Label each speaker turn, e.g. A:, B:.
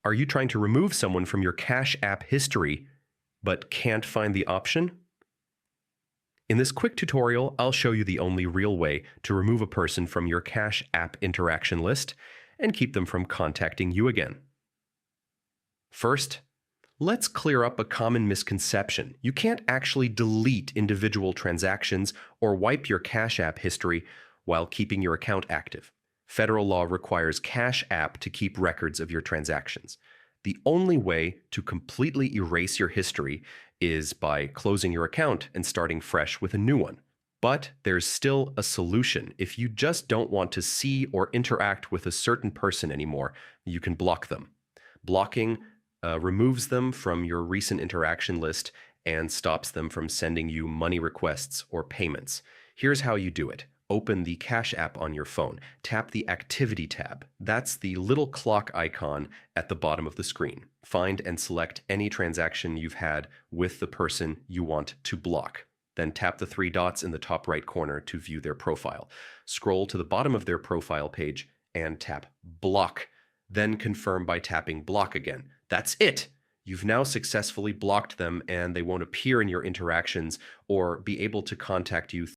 A: Are you trying to remove someone from your Cash App history but can't find the option? In this quick tutorial, I'll show you the only real way to remove a person from your Cash App interaction list and keep them from contacting you again. First, let's clear up a common misconception. You can't actually delete individual transactions or wipe your Cash App history while keeping your account active. Federal law requires Cash App to keep records of your transactions. The only way to completely erase your history is by closing your account and starting fresh with a new one. But there's still a solution. If you just don't want to see or interact with a certain person anymore, you can block them. Blocking removes them from your recent interaction list and stops them from sending you money requests or payments. Here's how you do it. Open the Cash App on your phone. Tap the Activity tab. That's the little clock icon at the bottom of the screen. Find and select any transaction you've had with the person you want to block. Then tap the three dots in the top right corner to view their profile. Scroll to the bottom of their profile page and tap Block. Then confirm by tapping Block again. That's it! You've now successfully blocked them and they won't appear in your interactions or be able to contact you